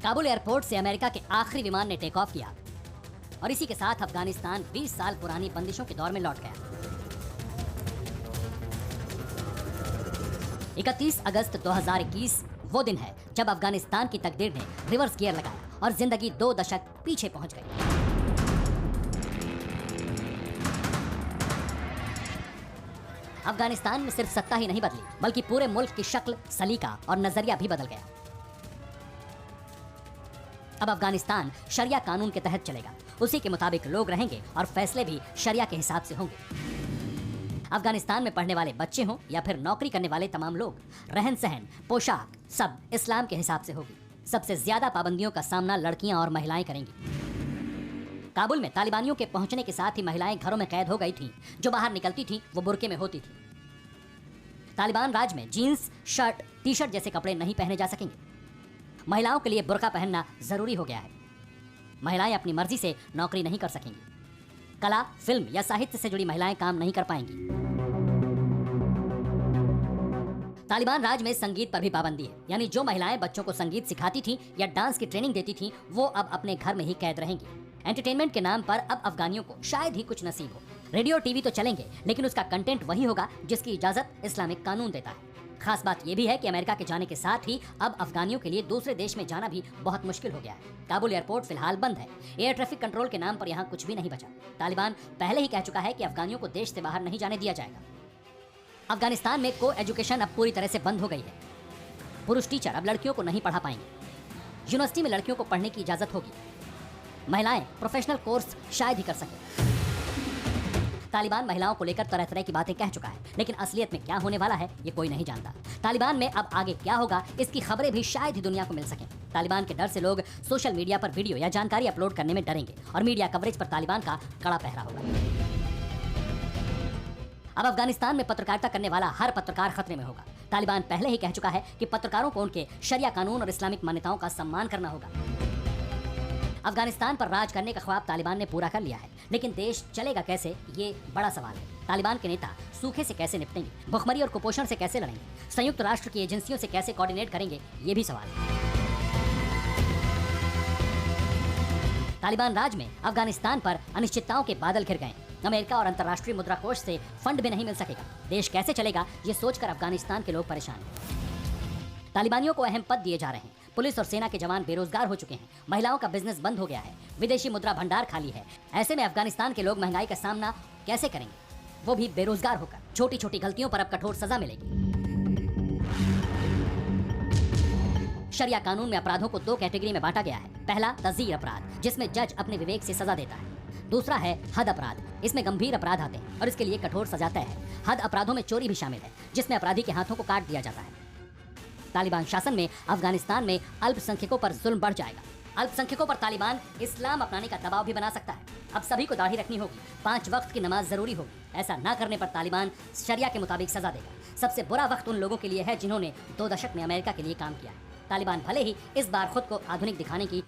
Kabul airport से America के आखिरी विमान ने टेक ऑफ किया और इसी के साथ अफगानिस्तान 20 साल पुरानी बंदिशों के दौर में लौट गया। 31 अगस्त 2021 वो दिन है जब अफगानिस्तान की तकदीर ने रिवर्स गियर लगाया और जिंदगी 2 दशक पीछे पहुंच गई। अफगानिस्तान में सिर्फ सत्ता ही नहीं बदली बल्कि पूरे मुल्क की शक्ल, सलीका और नजरिया भी बदल गया। अब अफगानिस्तान शरिया कानून के तहत चलेगा, उसी के मुताबिक लोग रहेंगे और फैसले भी शरिया के हिसाब से होंगे। अफगानिस्तान में पढ़ने वाले बच्चे हों या फिर नौकरी करने वाले तमाम लोग, रहन सहन, पोशाक सब इस्लाम के हिसाब से होगी। सबसे ज्यादा पाबंदियों का सामना लड़कियां और महिलाएं करेंगी। काबुल में तालिबानियों के पहुंचने के साथ ही महिलाएं घरों में कैद हो गई थीं। जो बाहर निकलती थीं वो बुर्के में होती थीं। तालिबान राज में जीन्स, शर्ट, टी शर्ट जैसे कपड़े नहीं पहने जा सकेंगे। महिलाओं के लिए बुर्का पहनना जरूरी हो गया है। महिलाएं अपनी मर्जी से नौकरी नहीं कर सकेंगी। कला, फिल्म या साहित्य से जुड़ी महिलाएं काम नहीं कर पाएंगी। तालिबान राज में संगीत पर भी पाबंदी है, यानी जो महिलाएं बच्चों को संगीत सिखाती थीं या डांस की ट्रेनिंग देती थीं वो अब अपने घर में ही कैद रहेंगी। एंटरटेनमेंट के नाम पर अब अफगानियों को शायद ही कुछ नसीब हो। रेडियो टीवी तो चलेंगे लेकिन उसका कंटेंट वही होगा जिसकी इजाजत इस्लामिक कानून देता है। खास बात यह भी है कि अमेरिका के जाने के साथ ही अब अफगानियों के लिए दूसरे देश में जाना भी बहुत मुश्किल हो गया है। काबुल एयरपोर्ट फिलहाल बंद है। एयर ट्रैफिक कंट्रोल के नाम पर यहाँ कुछ भी नहीं बचा। तालिबान पहले ही कह चुका है कि अफगानियों को देश से बाहर नहीं जाने दिया जाएगा। अफगानिस्तान में को एजुकेशन अब पूरी तरह से बंद हो गई है। पुरुष टीचर अब लड़कियों को नहीं पढ़ा पाएंगे। यूनिवर्सिटी में लड़कियों को पढ़ने की इजाजत होगी। महिलाएं प्रोफेशनल कोर्स शायद ही कर सके। तालिबान महिलाओं को लेकर तरह तरह की बातें कह चुका है, लेकिन असलियत में क्या होने वाला है ये कोई नहीं जानता। तालिबान में अब आगे क्या होगा इसकी खबरें भी शायद ही दुनिया को मिल सकें। तालिबान के डर से लोग सोशल मीडिया पर वीडियो या जानकारी अपलोड करने में डरेंगे और मीडिया कवरेज पर तालिबान का कड़ा पहरा होगा। अब अफगानिस्तान में पत्रकारिता करने वाला हर पत्रकार खतरे में होगा। तालिबान पहले ही कह चुका है कि पत्रकारों को उनके शरिया कानून और इस्लामिक मान्यताओं का सम्मान करना होगा। अफगानिस्तान पर राज करने का ख्वाब तालिबान ने पूरा कर लिया है, लेकिन देश चलेगा कैसे ये बड़ा सवाल है। तालिबान के नेता सूखे से कैसे निपटेंगे, भुखमरी और कुपोषण से कैसे लड़ेंगे, संयुक्त राष्ट्र की एजेंसियों से कैसे कोऑर्डिनेट करेंगे, ये भी सवाल है। तालिबान राज में अफगानिस्तान पर अनिश्चितताओं के बादल घिर गए। अमेरिका और अंतर्राष्ट्रीय मुद्रा कोष से फंड भी नहीं मिल सकेगा। देश कैसे चलेगा ये सोचकर अफगानिस्तान के लोग परेशान हैं। तालिबानियों को अहम पद दिए जा रहे हैं। पुलिस और सेना के जवान बेरोजगार हो चुके हैं। महिलाओं का बिजनेस बंद हो गया है। विदेशी मुद्रा भंडार खाली है। ऐसे में अफगानिस्तान के लोग महंगाई का सामना कैसे करेंगे, वो भी बेरोजगार होकर। छोटी छोटी गलतियों पर अब कठोर सजा मिलेगी। शरिया कानून में अपराधों को 2 कैटेगरी में बांटा गया है। पहला तज़ीर अपराध, जिसमें जज अपने विवेक से सजा देता है। दूसरा है हद अपराध, इसमें गंभीर अपराध आते हैं और इसके लिए कठोर सजा तय है। हद अपराधों में चोरी भी शामिल है, जिसमें अपराधी के हाथों को काट दिया जाता है। तालिबान शासन में अफगानिस्तान में अल्पसंख्यकों पर जुल्म बढ़ जाएगा। अल्पसंख्यकों पर तालिबान इस्लाम अपनाने का दबाव भी बना सकता है। अब सभी को दाढ़ी रखनी होगी, 5 वक्त की नमाज जरूरी होगी। ऐसा ना करने पर तालिबान शरिया के मुताबिक सजा देगा। सबसे बुरा वक्त उन लोगों के लिए है जिन्होंने 2 दशक में अमेरिका के लिए काम किया है। तालिबान भले ही इस बार खुद को आधुनिक दिखाने की